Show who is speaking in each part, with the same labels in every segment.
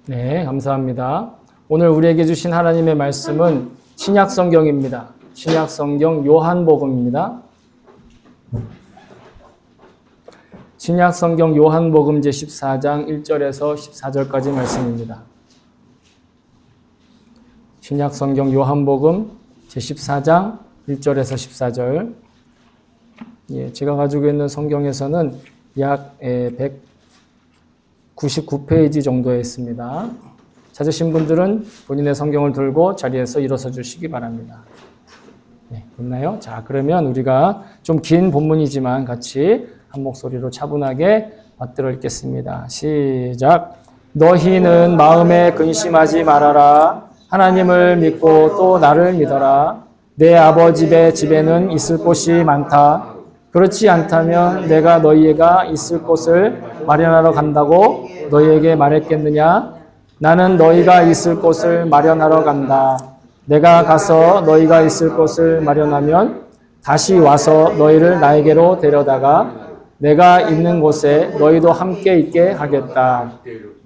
Speaker 1: 네, 감사합니다. 오늘 우리에게 주신 하나님의 말씀은 신약 성경입니다. 신약 성경 요한복음입니다. 신약 성경 요한복음 제14장 1절에서 14절까지 말씀입니다. 신약 성경 요한복음 제14장 1절에서 14절. 제가 가지고 있는 성경에서는 약 199페이지 정도에 있습니다. 찾으신 분들은 본인의 성경을 들고 자리에서 일어서 주시기 바랍니다. 네, 있나요? 자, 그러면 우리가 좀 긴 본문이지만 같이 한 목소리로 차분하게 받들어 읽겠습니다. 시작. 너희는 마음에 근심하지 말아라. 하나님을 믿고 또 나를 믿어라. 내 아버지 집에는 있을 곳이 많다. 그렇지 않다면 내가 너희가 있을 곳을 마련하러 간다고 너희에게 말했겠느냐? 나는 너희가 있을 곳을 마련하러 간다. 내가 가서 너희가 있을 곳을 마련하면 다시 와서 너희를 나에게로 데려다가 내가 있는 곳에 너희도 함께 있게 하겠다.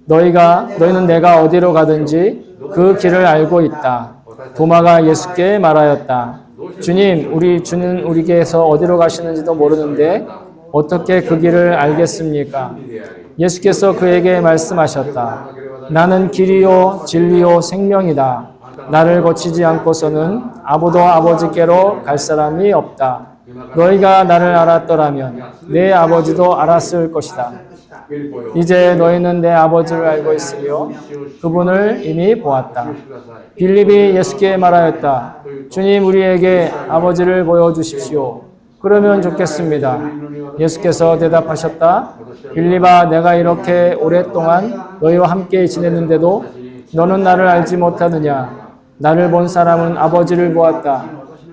Speaker 1: 너희는 내가 어디로 가든지 그 길을 알고 있다. 도마가 예수께 말하였다. 주님, 주는 우리께서 어디로 가시는지도 모르는데 어떻게 그 길을 알겠습니까? 예수께서 그에게 말씀하셨다. 나는 길이요 진리요 생명이다. 나를 거치지 않고서는 아무도 아버지께로 갈 사람이 없다. 너희가 나를 알았더라면 내 아버지도 알았을 것이다. 이제 너희는 내 아버지를 알고 있으며 그분을 이미 보았다. 빌립이 예수께 말하였다. 주님, 우리에게 아버지를 보여주십시오. 그러면 좋겠습니다. 예수께서 대답하셨다. 빌립아, 내가 이렇게 오랫동안 너희와 함께 지냈는데도 너는 나를 알지 못하느냐? 나를 본 사람은 아버지를 보았다.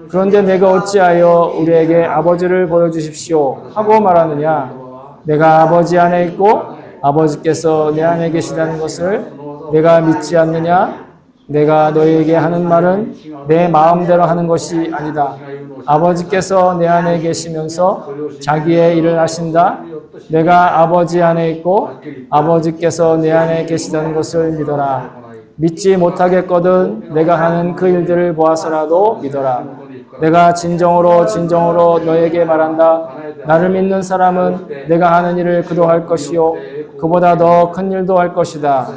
Speaker 1: 그런데 내가 어찌하여 우리에게 아버지를 보여주십시오 하고 말하느냐? 내가 아버지 안에 있고 아버지께서 내 안에 계시다는 것을 내가 믿지 않느냐? 내가 너희에게 하는 말은 내 마음대로 하는 것이 아니다. 아버지께서 내 안에 계시면서 자기의 일을 하신다. 내가 아버지 안에 있고 아버지께서 내 안에 계시다는 것을 믿어라. 믿지 못하겠거든 내가 하는 그 일들을 보아서라도 믿어라. 내가 진정으로 너에게 말한다. 나를 믿는 사람은 내가 하는 일을 그도 할 것이요 그보다 더 큰 일도 할 것이다.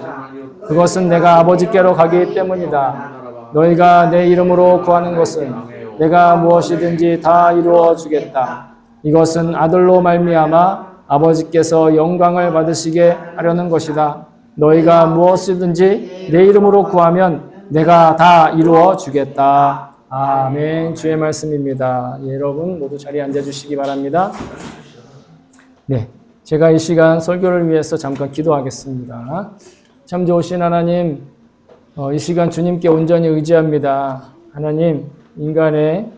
Speaker 1: 그것은 내가 아버지께로 가기 때문이다. 너희가 내 이름으로 구하는 것은 내가 무엇이든지 다 이루어 주겠다. 이것은 아들로 말미암아 아버지께서 영광을 받으시게 하려는 것이다. 너희가 무엇이든지 내 이름으로 구하면 내가 다 이루어 주겠다. 아멘. 주의 말씀입니다. 여러분 모두 자리에 앉아주시기 바랍니다. 네, 제가 이 시간 설교를 위해서 잠깐 기도하겠습니다. 참 좋으신 하나님, 이 시간 주님께 온전히 의지합니다. 하나님, 인간의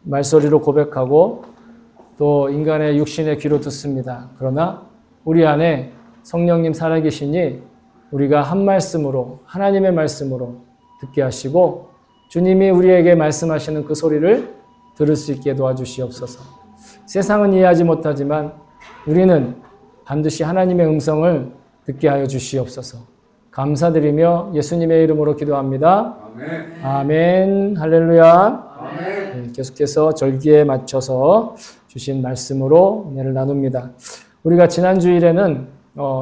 Speaker 1: 말소리로 고백하고 또 인간의 육신의 귀로 듣습니다. 그러나 우리 안에 성령님 살아계시니 우리가 한 말씀으로, 하나님의 말씀으로 듣게 하시고 주님이 우리에게 말씀하시는 그 소리를 들을 수 있게 도와주시옵소서. 세상은 이해하지 못하지만 우리는 반드시 하나님의 음성을 듣게 하여 주시옵소서. 감사드리며 예수님의 이름으로 기도합니다. 아멘. 아멘. 할렐루야. 아멘. 네, 계속해서 절기에 맞춰서 주신 말씀으로 은혜를 나눕니다. 우리가 지난 주일에는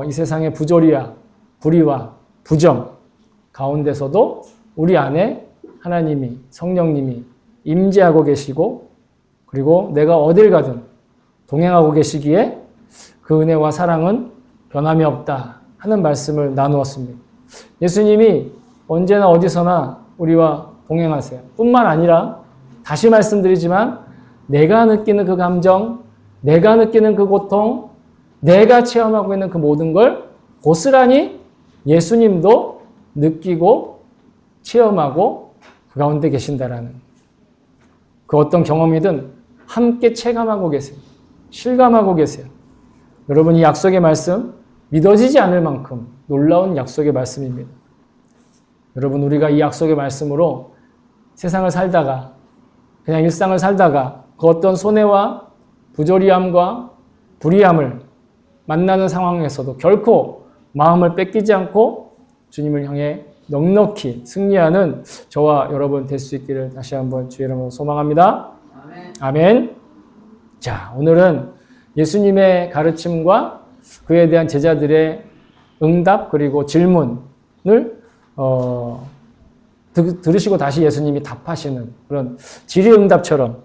Speaker 1: 이 세상의 부조리와 불의와 부정 가운데서도 우리 안에 하나님이, 성령님이 임재하고 계시고 그리고 내가 어딜 가든 동행하고 계시기에 그 은혜와 사랑은 변함이 없다 하는 말씀을 나누었습니다. 예수님이 언제나 어디서나 우리와 동행하세요. 뿐만 아니라 다시 말씀드리지만 내가 느끼는 그 감정, 내가 느끼는 그 고통, 내가 체험하고 있는 그 모든 걸 고스란히 예수님도 느끼고 체험하고 그 가운데 계신다라는 그 어떤 경험이든 함께 체감하고 계세요. 실감하고 계세요. 여러분 이 약속의 말씀 믿어지지 않을 만큼 놀라운 약속의 말씀입니다. 여러분 우리가 이 약속의 말씀으로 세상을 살다가 그냥 일상을 살다가 그 어떤 손해와 부조리함과 불의함을 만나는 상황에서도 결코 마음을 뺏기지 않고 주님을 향해 넉넉히 승리하는 저와 여러분 될 수 있기를 다시 한번 주의 이름으로 소망합니다.
Speaker 2: 아멘.
Speaker 1: 아멘. 자, 오늘은 예수님의 가르침과 그에 대한 제자들의 응답 그리고 질문을 들으시고 다시 예수님이 답하시는 그런 질의응답처럼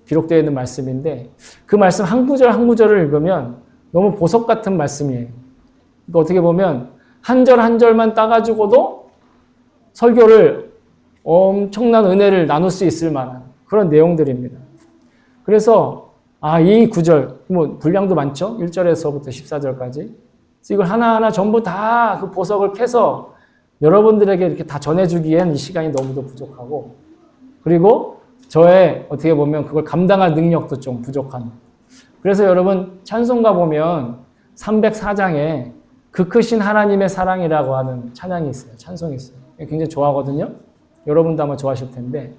Speaker 1: 기록되어 있는 말씀인데 그 말씀 한 구절 한 구절을 읽으면 너무 보석 같은 말씀이에요. 그러니까 어떻게 보면 한 절 한 절만 따가지고도 설교를 엄청난 은혜를 나눌 수 있을 만한 그런 내용들입니다. 그래서 이 구절, 뭐 분량도 많죠? 1절에서부터 14절까지. 이걸 하나하나 전부 다 그 보석을 캐서 여러분들에게 이렇게 다 전해주기엔 이 시간이 너무도 부족하고 그리고 저의 어떻게 보면 그걸 감당할 능력도 좀 부족한. 그래서 여러분 찬송가 보면 304장에 그 크신 하나님의 사랑이라고 하는 찬양이 있어요. 찬송이 있어요. 굉장히 좋아하거든요. 여러분도 아마 좋아하실 텐데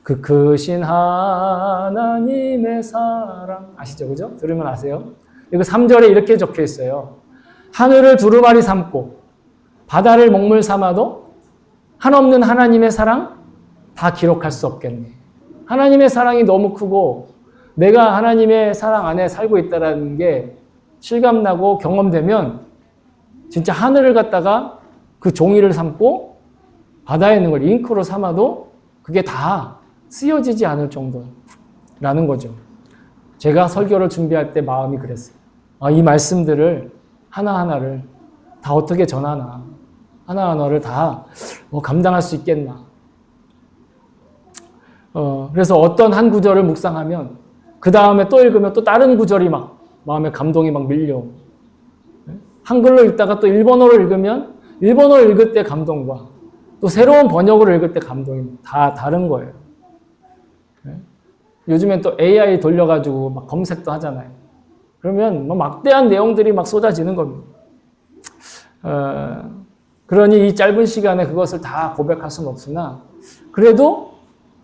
Speaker 1: 그 크신 하나님의 사랑 아시죠? 그죠? 들으면 아세요? 이거 3절에 이렇게 적혀 있어요. 하늘을 두루마리 삼고 바다를 먹물 삼아도 한없는 하나님의 사랑 다 기록할 수 없겠네. 하나님의 사랑이 너무 크고 내가 하나님의 사랑 안에 살고 있다는 게 실감나고 경험되면 진짜 하늘을 갖다가 그 종이를 삼고 바다에 있는 걸 잉크로 삼아도 그게 다 쓰여지지 않을 정도라는 거죠. 제가 설교를 준비할 때 마음이 그랬어요. 이 말씀들을 하나하나를 다 어떻게 전하나 하나하나를 다 감당할 수 있겠나. 그래서 어떤 한 구절을 묵상하면 그 다음에 또 읽으면 또 다른 구절이 막 마음에 감동이 막 밀려. 한글로 읽다가 또 일본어로 읽으면 일본어로 읽을 때 감동과 또 새로운 번역으로 읽을 때 감동이 다 다른 거예요. 요즘엔 또 AI 돌려가지고 막 검색도 하잖아요. 그러면 뭐 막대한 내용들이 막 쏟아지는 겁니다. 그러니 이 짧은 시간에 그것을 다 고백할 수는 없으나 그래도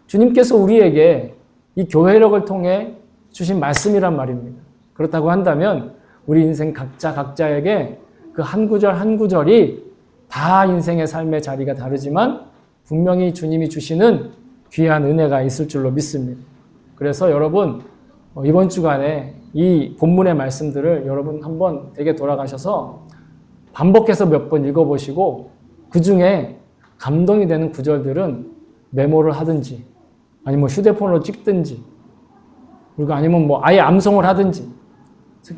Speaker 1: 주님께서 우리에게 이 교회력을 통해 주신 말씀이란 말입니다. 그렇다고 한다면 우리 인생 각자에게 그 한 구절 한 구절이 다 인생의 삶의 자리가 다르지만 분명히 주님이 주시는 귀한 은혜가 있을 줄로 믿습니다. 그래서 여러분 이번 주간에 이 본문의 말씀들을 여러분 한번 댁에 돌아가셔서 반복해서 몇 번 읽어보시고 그 중에 감동이 되는 구절들은 메모를 하든지 아니면 휴대폰으로 찍든지 그리고 아니면 뭐 아예 암송을 하든지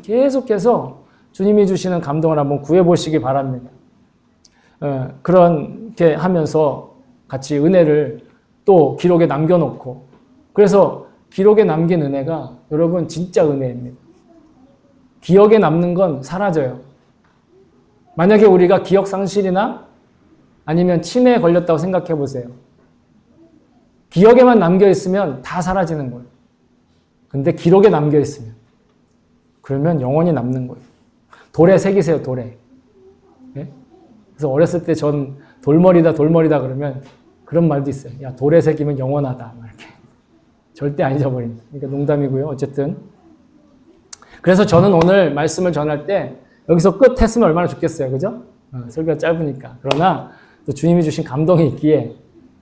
Speaker 1: 계속해서 주님이 주시는 감동을 한번 구해보시기 바랍니다. 그렇게 하면서 같이 은혜를 또 기록에 남겨놓고 그래서 기록에 남긴 은혜가 여러분 진짜 은혜입니다. 기억에 남는 건 사라져요. 만약에 우리가 기억 상실이나 아니면 치매에 걸렸다고 생각해 보세요. 기억에만 남겨 있으면 다 사라지는 거예요. 근데 기록에 남겨 있으면 그러면 영원히 남는 거예요. 돌에 새기세요, 돌에. 네? 그래서 어렸을 때 전 돌머리다 그러면 그런 말도 있어요. 야, 돌에 새기면 영원하다. 이렇게. 절대 안 잊어버립니다. 그러니까 농담이고요. 어쨌든. 그래서 저는 오늘 말씀을 전할 때 여기서 끝 했으면 얼마나 좋겠어요. 그죠? 설교가 짧으니까. 그러나 또 주님이 주신 감동이 있기에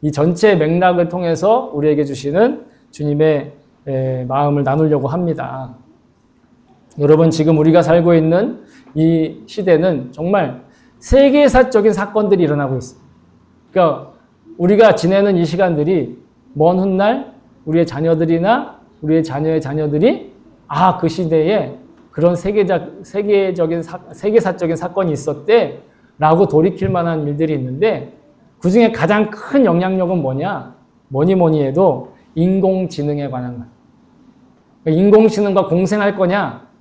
Speaker 1: 이 전체 맥락을 통해서 우리에게 주시는 주님의 마음을 나누려고 합니다. 여러분 지금 우리가 살고 있는 이 시대는 정말 세계사적인 사건들이 일어나고 있습니다. 그러니까 우리가 지내는 이 시간들이 먼 훗날 우리의 자녀들이나 우리의 자녀의 자녀들이 그 시대에 그런 세계사적인 사건이 있었대 라고 돌이킬 만한 일들이 있는데 그 중에 가장 큰 영향력은 뭐냐? 뭐니 해도 인공지능에 관한 것. 인공지능과 공생할 거냐?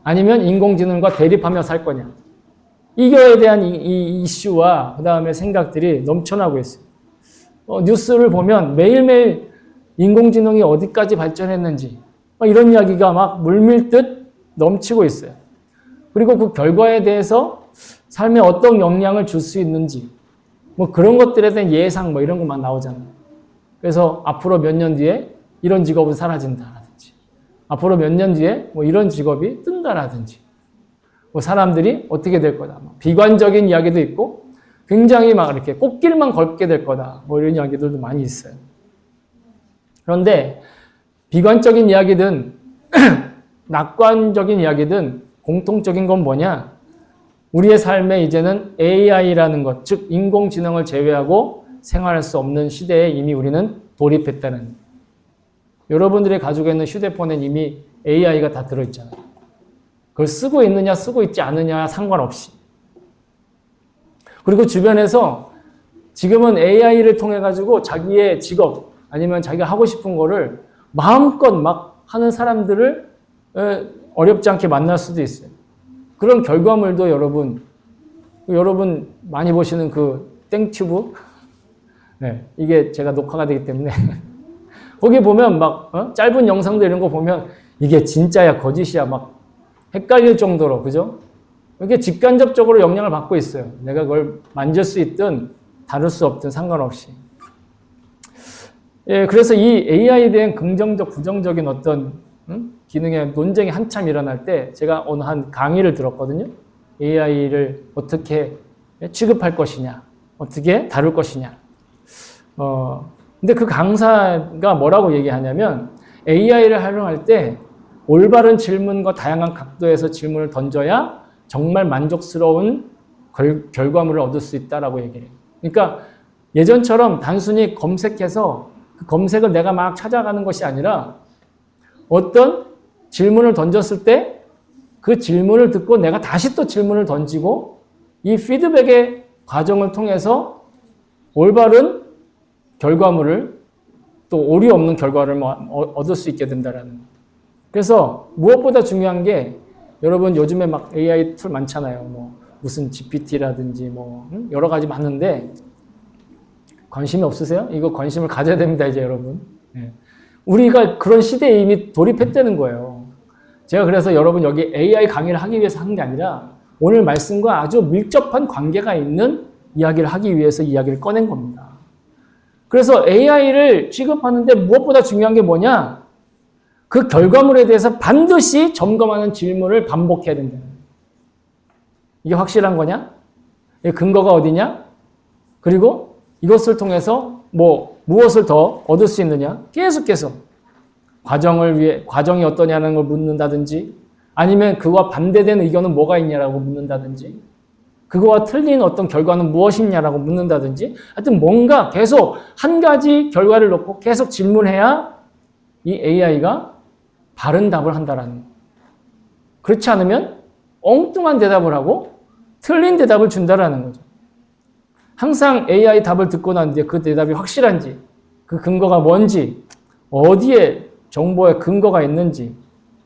Speaker 1: 아니면 인공지능과 대립하며 살 거냐? 이거에 대한 이 이슈와 그 다음에 생각들이 넘쳐나고 있어요. 뉴스를 보면 매일매일 인공지능이 어디까지 발전했는지 이런 이야기가 막 물밀듯 넘치고 있어요. 그리고 그 결과에 대해서 삶에 어떤 영향을 줄 수 있는지 그런 것들에 대한 예상 이런 것만 나오잖아요. 그래서 앞으로 몇 년 뒤에 이런 직업은 사라진다라든지 앞으로 몇 년 뒤에 이런 직업이 뜬다라든지 뭐 사람들이 어떻게 될 거다. 비관적인 이야기도 있고 굉장히 막 이렇게 꽃길만 걷게 될 거다. 뭐 이런 이야기들도 많이 있어요. 그런데 비관적인 이야기든 낙관적인 이야기든 공통적인 건 뭐냐? 우리의 삶에 이제는 AI라는 것, 즉 인공지능을 제외하고 생활할 수 없는 시대에 이미 우리는 돌입했다는. 여러분들이 가지고 있는 휴대폰엔 이미 AI가 다 들어있잖아요. 그걸 쓰고 있느냐 쓰고 있지 않느냐 상관없이. 그리고 주변에서 지금은 AI를 통해 가지고 자기의 직업 아니면 자기가 하고 싶은 거를 마음껏 막 하는 사람들을 어렵지 않게 만날 수도 있어요. 그런 결과물도 여러분 많이 보시는 그 땡튜브, 네, 이게 제가 녹화가 되기 때문에 거기 보면 막 짧은 영상들 이런 거 보면 이게 진짜야 거짓이야 막 헷갈릴 정도로, 그죠? 이게 직간접적으로 영향을 받고 있어요. 내가 그걸 만질 수 있든 다룰 수 없든 상관없이. 예, 그래서 이 AI에 대한 긍정적, 부정적인 어떤 기능의 논쟁이 한참 일어날 때 제가 어느 한 강의를 들었거든요. AI를 어떻게 취급할 것이냐, 어떻게 다룰 것이냐. 근데 그 강사가 뭐라고 얘기하냐면 AI를 활용할 때 올바른 질문과 다양한 각도에서 질문을 던져야 정말 만족스러운 결과물을 얻을 수 있다라고 얘기해요. 그러니까 예전처럼 단순히 검색해서 그 검색을 내가 막 찾아가는 것이 아니라 어떤 질문을 던졌을 때 그 질문을 듣고 내가 다시 또 질문을 던지고 이 피드백의 과정을 통해서 올바른 결과물을 또 오류 없는 결과를 얻을 수 있게 된다라는 거예요. 그래서 무엇보다 중요한 게 여러분 요즘에 막 AI 툴 많잖아요. 뭐 무슨 GPT라든지 뭐 여러 가지 많은데 관심이 없으세요? 이거 관심을 가져야 됩니다, 이제 여러분. 네. 우리가 그런 시대에 이미 돌입했다는 거예요. 제가 그래서 여러분 여기 AI 강의를 하기 위해서 하는 게 아니라 오늘 말씀과 아주 밀접한 관계가 있는 이야기를 하기 위해서 이야기를 꺼낸 겁니다. 그래서 AI를 취급하는데 무엇보다 중요한 게 뭐냐? 그 결과물에 대해서 반드시 점검하는 질문을 반복해야 된다. 이게 확실한 거냐? 근거가 어디냐? 그리고 이것을 통해서 무엇을 더 얻을 수 있느냐? 계속해서 과정이 어떠냐는 걸 묻는다든지 아니면 그와 반대되는 의견은 뭐가 있냐라고 묻는다든지 그거와 틀린 어떤 결과는 무엇이냐라고 묻는다든지 하여튼 뭔가 계속 한 가지 결과를 놓고 계속 질문해야 이 AI가 바른 답을 한다라는 거예요. 그렇지 않으면 엉뚱한 대답을 하고 틀린 대답을 준다라는 거죠. 항상 AI 답을 듣고 난 뒤에 그 대답이 확실한지 그 근거가 뭔지 어디에 정보의 근거가 있는지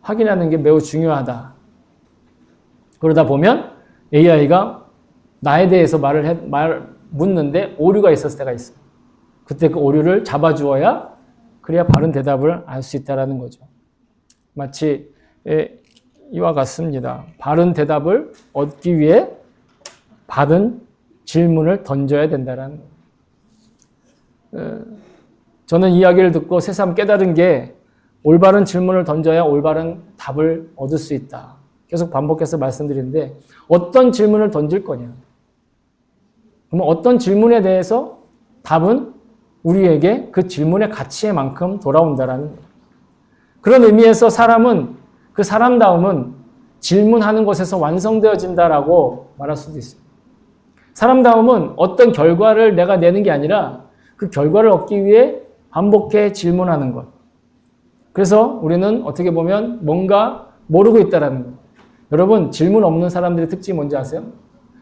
Speaker 1: 확인하는 게 매우 중요하다. 그러다 보면 AI가 나에 대해서 묻는데 오류가 있었을 때가 있어요. 그때 그 오류를 잡아주어야 그래야 바른 대답을 알 수 있다는 거죠. 마치 이와 같습니다. 바른 대답을 얻기 위해 바른 질문을 던져야 된다는 거예요. 저는 이야기를 듣고 새삼 깨달은 게 올바른 질문을 던져야 올바른 답을 얻을 수 있다. 계속 반복해서 말씀드리는데 어떤 질문을 던질 거냐. 그러면 어떤 질문에 대해서 답은 우리에게 그 질문의 가치에 만큼 돌아온다라는 거예요. 그런 의미에서 그 사람다움은 질문하는 것에서 완성되어진다라고 말할 수도 있어요. 사람다움은 어떤 결과를 내가 내는 게 아니라 그 결과를 얻기 위해 반복해 질문하는 것. 그래서 우리는 어떻게 보면 뭔가 모르고 있다라는 거예요. 여러분 질문 없는 사람들의 특징이 뭔지 아세요?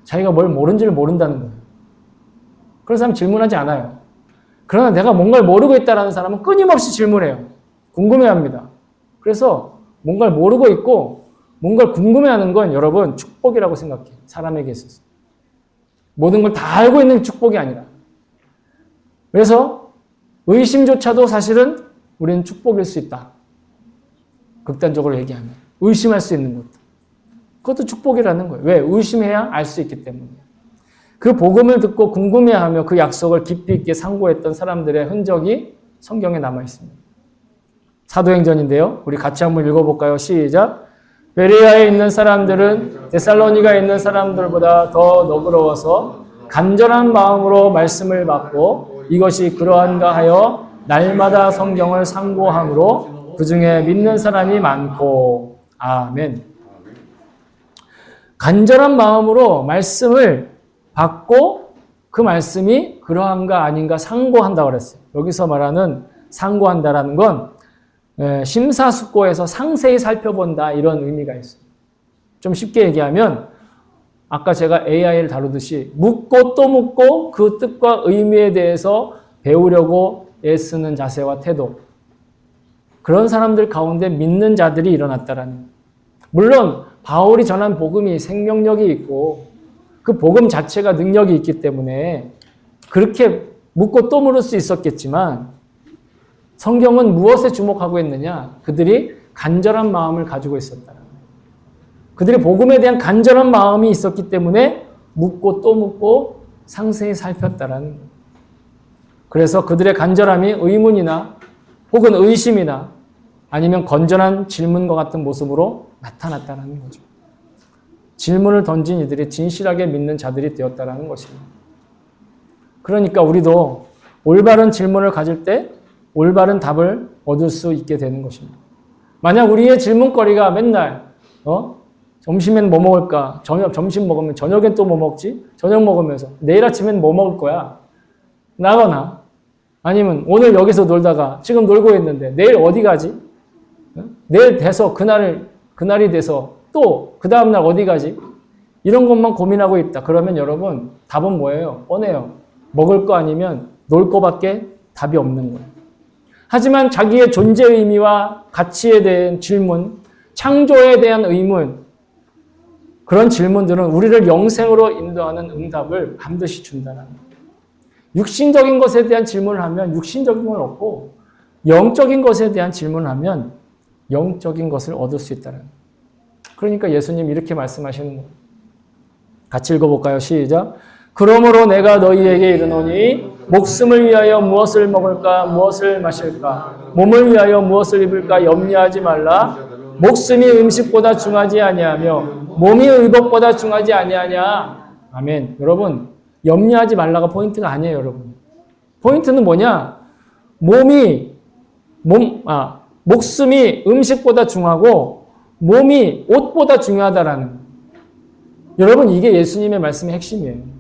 Speaker 1: 자기가 뭘 모른지를 모른다는 거예요. 그런 사람 질문하지 않아요. 그러나 내가 뭔가를 모르고 있다는 사람은 끊임없이 질문해요. 궁금해합니다. 그래서 뭔가를 모르고 있고 뭔가를 궁금해하는 건 여러분 축복이라고 생각해요. 사람에게 있어서. 모든 걸 다 알고 있는 축복이 아니라. 그래서 의심조차도 사실은 우리는 축복일 수 있다. 극단적으로 얘기하면. 의심할 수 있는 것도. 그것도 축복이라는 거예요. 왜? 의심해야 알 수 있기 때문에. 그 복음을 듣고 궁금해하며 그 약속을 깊이 있게 상고했던 사람들의 흔적이 성경에 남아 있습니다. 사도행전인데요. 우리 같이 한번 읽어볼까요? 시작. 베레아에 있는 사람들은 데살로니가에 있는 사람들보다 더 너그러워서 간절한 마음으로 말씀을 받고 이것이 그러한가 하여 날마다 성경을 상고함으로 그 중에 믿는 사람이 많고. 아멘. 간절한 마음으로 말씀을 받고 그 말씀이 그러한가 아닌가 상고한다고 그랬어요. 여기서 말하는 상고한다라는 건 심사숙고해서 상세히 살펴본다 이런 의미가 있어요. 좀 쉽게 얘기하면 아까 제가 AI를 다루듯이 묻고 또 묻고 그 뜻과 의미에 대해서 배우려고 애쓰는 자세와 태도, 그런 사람들 가운데 믿는 자들이 일어났다라는 거예요. 물론 바울이 전한 복음이 생명력이 있고 그 복음 자체가 능력이 있기 때문에 그렇게 묻고 또 물을 수 있었겠지만 성경은 무엇에 주목하고 있느냐? 그들이 간절한 마음을 가지고 있었다. 그들이 복음에 대한 간절한 마음이 있었기 때문에 묻고 또 묻고 상세히 살폈다라는 거예요. 그래서 그들의 간절함이 의문이나 혹은 의심이나 아니면 건전한 질문과 같은 모습으로 나타났다는 거죠. 질문을 던진 이들이 진실하게 믿는 자들이 되었다는 것입니다. 그러니까 우리도 올바른 질문을 가질 때 올바른 답을 얻을 수 있게 되는 것입니다. 만약 우리의 질문거리가 맨날 점심엔 뭐 먹을까? 점심 먹으면 저녁엔 또 뭐 먹지? 저녁 먹으면서 내일 아침엔 뭐 먹을 거야? 나거나 아니면 오늘 여기서 놀다가 지금 놀고 있는데 내일 어디 가지? 내일 돼서 그날이 돼서 또 그 다음날 어디 가지? 이런 것만 고민하고 있다. 그러면 여러분 답은 뭐예요? 뻔해요. 먹을 거 아니면 놀 거밖에 답이 없는 거예요. 하지만 자기의 존재 의미와 가치에 대한 질문, 창조에 대한 의문, 그런 질문들은 우리를 영생으로 인도하는 응답을 반드시 준다는 거예요. 육신적인 것에 대한 질문을 하면 육신적인 걸 얻고 영적인 것에 대한 질문을 하면 영적인 것을 얻을 수 있다는 거예요. 그러니까 예수님 이렇게 말씀하시는 거예요. 같이 읽어볼까요? 시작. 그러므로 내가 너희에게 이르노니 목숨을 위하여 무엇을 먹을까 무엇을 마실까 몸을 위하여 무엇을 입을까 염려하지 말라. 목숨이 음식보다 중하지 아니하며 몸이 의복보다 중하지 아니하냐. 아멘. 여러분 염려하지 말라가 포인트가 아니에요. 여러분 포인트는 뭐냐? 목숨이 음식보다 중하고 몸이 옷보다 중요하다라는 거예요. 여러분 이게 예수님의 말씀의 핵심이에요.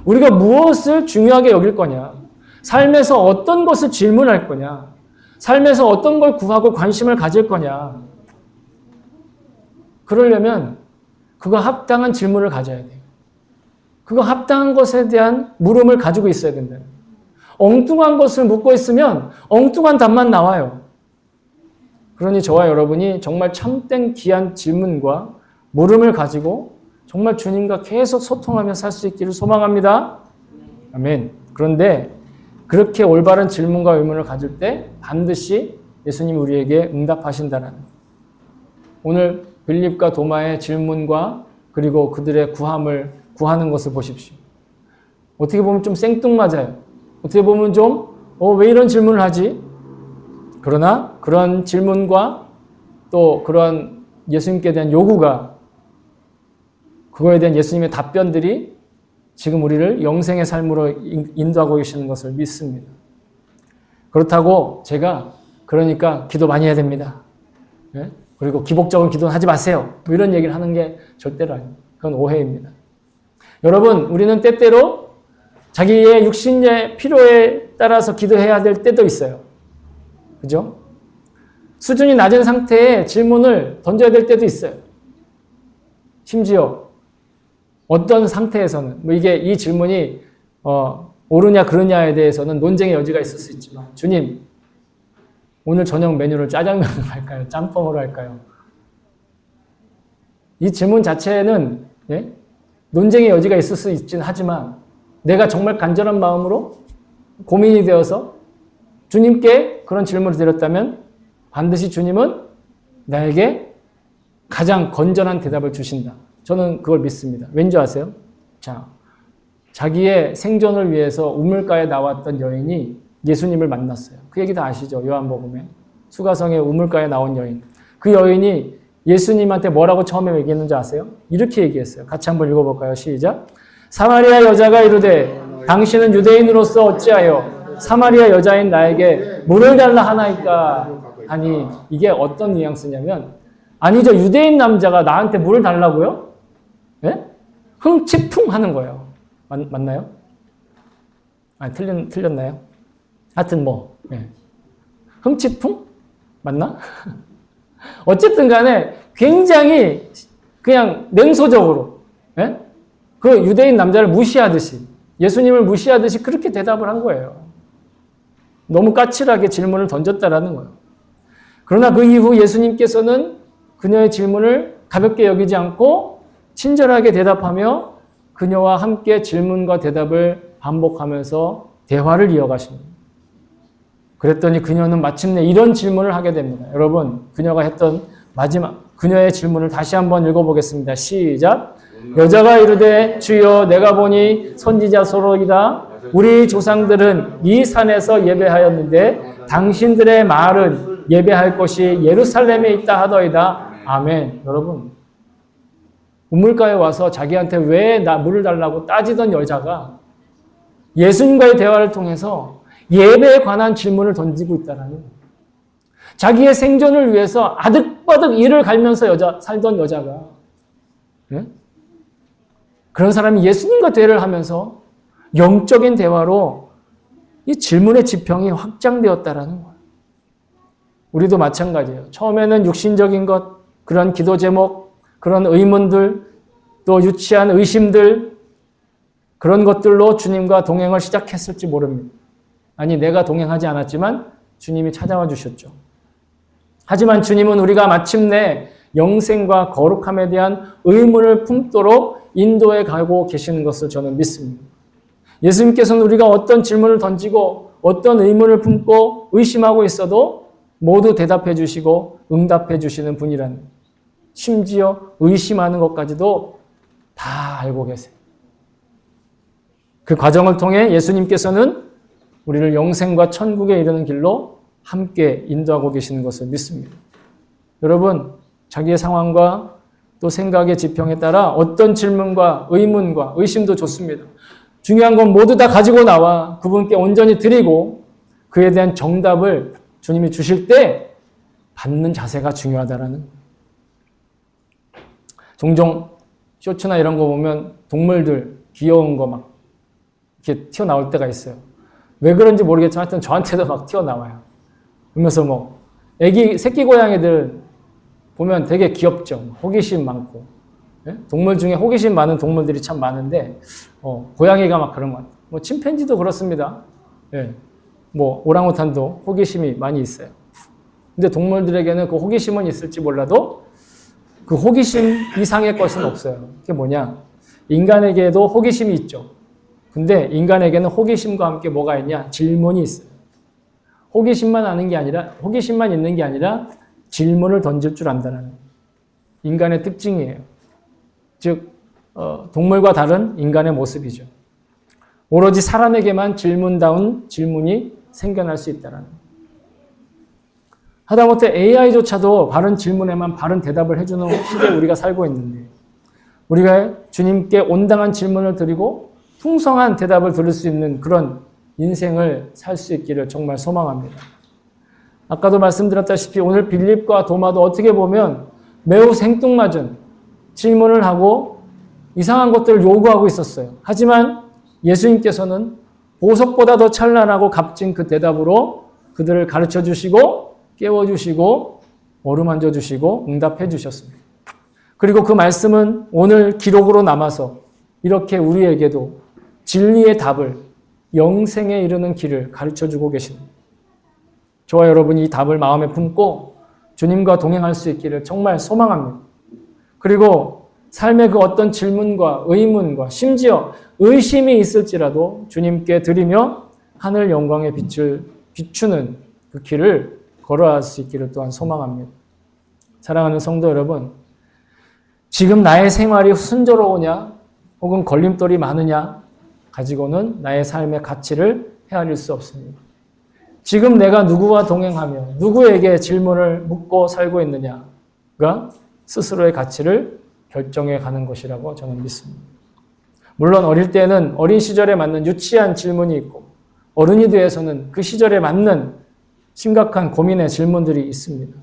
Speaker 1: 우리가 무엇을 중요하게 여길 거냐? 삶에서 어떤 것을 질문할 거냐? 삶에서 어떤 걸 구하고 관심을 가질 거냐? 그러려면 그거 합당한 질문을 가져야 돼요. 그거 합당한 것에 대한 물음을 가지고 있어야 된다. 엉뚱한 것을 묻고 있으면 엉뚱한 답만 나와요. 그러니 저와 여러분이 정말 참된 귀한 질문과 물음을 가지고 정말 주님과 계속 소통하며 살 수 있기를 소망합니다. 아멘. 그런데 그렇게 올바른 질문과 의문을 가질 때 반드시 예수님이 우리에게 응답하신다는 오늘 빌립과 도마의 질문과 그리고 그들의 구하는 것을 보십시오. 어떻게 보면 좀 생뚱맞아요. 어떻게 보면 좀 왜 이런 질문을 하지? 그러나 그런 질문과 또 그런 예수님께 대한 요구가 그거에 대한 예수님의 답변들이 지금 우리를 영생의 삶으로 인도하고 계시는 것을 믿습니다. 그렇다고 제가 그러니까 기도 많이 해야 됩니다. 네? 그리고 기복적인 기도는 하지 마세요. 뭐 이런 얘기를 하는 게 절대로 아닙니다. 그건 오해입니다. 여러분 우리는 때때로 자기의 육신의 필요에 따라서 기도해야 될 때도 있어요. 그죠? 수준이 낮은 상태에 질문을 던져야 될 때도 있어요. 심지어 어떤 상태에서는 이게 이 질문이 옳으냐 그르냐에 대해서는 논쟁의 여지가 있을 수 있지만 주님 오늘 저녁 메뉴를 짜장면으로 할까요? 짬뽕으로 할까요? 이 질문 자체는 논쟁의 여지가 있을 수 있긴 하지만 내가 정말 간절한 마음으로 고민이 되어서 주님께 그런 질문을 드렸다면 반드시 주님은 나에게 가장 건전한 대답을 주신다. 저는 그걸 믿습니다. 왠지 아세요? 자, 자기의 생존을 위해서 우물가에 나왔던 여인이 예수님을 만났어요. 그 얘기 다 아시죠? 요한복음에. 수가성의 우물가에 나온 여인. 그 여인이 예수님한테 뭐라고 처음에 얘기했는지 아세요? 이렇게 얘기했어요. 같이 한번 읽어볼까요? 시작. 사마리아 여자가 이르되 당신은 유대인으로서 어찌하여 사마리아 여자인 나에게 물을 달라 하나이까 하니, 이게 어떤 뉘앙스냐면, 아니죠, 유대인 남자가 나한테 물을 달라고요? 예? 흥치풍 하는 거예요. 맞나요? 아니, 틀렸나요? 하여튼 뭐, 예. 흥치풍? 맞나? 어쨌든 간에 굉장히 그냥 냉소적으로, 예? 그 유대인 남자를 무시하듯이, 예수님을 무시하듯이 그렇게 대답을 한 거예요. 너무 까칠하게 질문을 던졌다라는 거예요. 그러나 그 이후 예수님께서는 그녀의 질문을 가볍게 여기지 않고 친절하게 대답하며 그녀와 함께 질문과 대답을 반복하면서 대화를 이어가십니다. 그랬더니 그녀는 마침내 이런 질문을 하게 됩니다. 여러분, 그녀가 했던 그녀의 질문을 다시 한번 읽어보겠습니다. 시작. 여자가 이르되 주여 내가 보니 선지자소로이다. 우리 조상들은 이 산에서 예배하였는데 당신들의 말은 예배할 곳이 예루살렘에 있다 하더이다. 아멘. 여러분, 우물가에 와서 자기한테 왜 물을 달라고 따지던 여자가 예수님과의 대화를 통해서 예배에 관한 질문을 던지고 있다는 거예요. 자기의 생존을 위해서 아득바득 이를 갈면서 살던 여자가, 네? 그런 사람이 예수님과 대화를 하면서 영적인 대화로 이 질문의 지평이 확장되었다라는 거예요. 우리도 마찬가지예요. 처음에는 육신적인 것, 그런 기도 제목, 그런 의문들, 또 유치한 의심들, 그런 것들로 주님과 동행을 시작했을지 모릅니다. 아니, 내가 동행하지 않았지만 주님이 찾아와 주셨죠. 하지만 주님은 우리가 마침내 영생과 거룩함에 대한 의문을 품도록 인도해 가고 계시는 것을 저는 믿습니다. 예수님께서는 우리가 어떤 질문을 던지고 어떤 의문을 품고 의심하고 있어도 모두 대답해 주시고 응답해 주시는 분이라는, 심지어 의심하는 것까지도 다 알고 계세요. 그 과정을 통해 예수님께서는 우리를 영생과 천국에 이르는 길로 함께 인도하고 계시는 것을 믿습니다. 여러분, 자기의 상황과 또 생각의 지평에 따라 어떤 질문과 의문과 의심도 좋습니다. 중요한 건 모두 다 가지고 나와 그분께 온전히 드리고 그에 대한 정답을 주님이 주실 때 받는 자세가 중요하다라는 거예요. 종종 쇼츠나 이런 거 보면 동물들 귀여운 거 막 이렇게 튀어나올 때가 있어요. 왜 그런지 모르겠지만 하여튼 저한테도 막 튀어나와요. 그러면서 뭐 새끼 고양이들 보면 되게 귀엽죠. 호기심 많고. 예? 동물 중에 호기심 많은 동물들이 참 많은데 고양이가 막 그런 것 같아요. 뭐 침팬지도 그렇습니다. 예. 뭐 오랑우탄도 호기심이 많이 있어요. 근데 동물들에게는 그 호기심은 있을지 몰라도 그 호기심 이상의 것은 없어요. 그게 뭐냐? 인간에게도 호기심이 있죠. 근데 인간에게는 호기심과 함께 뭐가 있냐? 질문이 있어요. 호기심만 있는 게 아니라 질문을 던질 줄 안다는 인간의 특징이에요. 즉 동물과 다른 인간의 모습이죠. 오로지 사람에게만 질문다운 질문이 생겨날 수 있다는. 하다못해 AI조차도 바른 질문에만 바른 대답을 해주는 시대에 우리가 살고 있는데, 우리가 주님께 온당한 질문을 드리고 풍성한 대답을 들을 수 있는 그런 인생을 살 수 있기를 정말 소망합니다. 아까도 말씀드렸다시피 오늘 빌립과 도마도 어떻게 보면 매우 생뚱맞은 질문을 하고 이상한 것들을 요구하고 있었어요. 하지만 예수님께서는 보석보다 더 찬란하고 값진 그 대답으로 그들을 가르쳐 주시고 깨워주시고 어루만져 주시고 응답해 주셨습니다. 그리고 그 말씀은 오늘 기록으로 남아서 이렇게 우리에게도 진리의 답을, 영생에 이르는 길을 가르쳐주고 계십니다. 저와 여러분이 이 답을 마음에 품고 주님과 동행할 수 있기를 정말 소망합니다. 그리고 삶의 그 어떤 질문과 의문과 심지어 의심이 있을지라도 주님께 드리며 하늘 영광의 빛을 비추는 그 길을 걸어갈 수 있기를 또한 소망합니다. 사랑하는 성도 여러분, 지금 나의 생활이 순조로우냐 혹은 걸림돌이 많으냐 가지고는 나의 삶의 가치를 헤아릴 수 없습니다. 지금 내가 누구와 동행하며 누구에게 질문을 묻고 살고 있느냐가 스스로의 가치를 결정해 가는 것이라고 저는 믿습니다. 물론 어릴 때는 어린 시절에 맞는 유치한 질문이 있고 어른이 되어서는 그 시절에 맞는 심각한 고민의 질문들이 있습니다.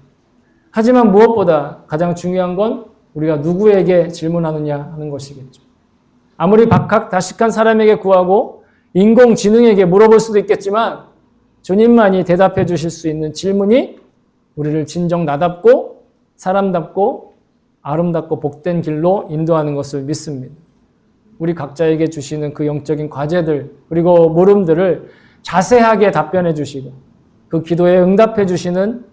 Speaker 1: 하지만 무엇보다 가장 중요한 건 우리가 누구에게 질문하느냐 하는 것이겠죠. 아무리 박학다식한 사람에게 구하고 인공지능에게 물어볼 수도 있겠지만 주님만이 대답해 주실 수 있는 질문이 우리를 진정 나답고 사람답고 아름답고 복된 길로 인도하는 것을 믿습니다. 우리 각자에게 주시는 그 영적인 과제들 그리고 물음들을 자세하게 답변해 주시고 그 기도에 응답해 주시는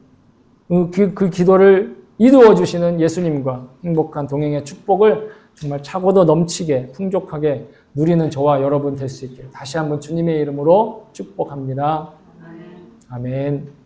Speaker 1: 그 기도를 이루어 주시는 예수님과 행복한 동행의 축복을 정말 차고도 넘치게 풍족하게 누리는 저와 여러분 될 수 있기를 다시 한번 주님의 이름으로 축복합니다. 아멘.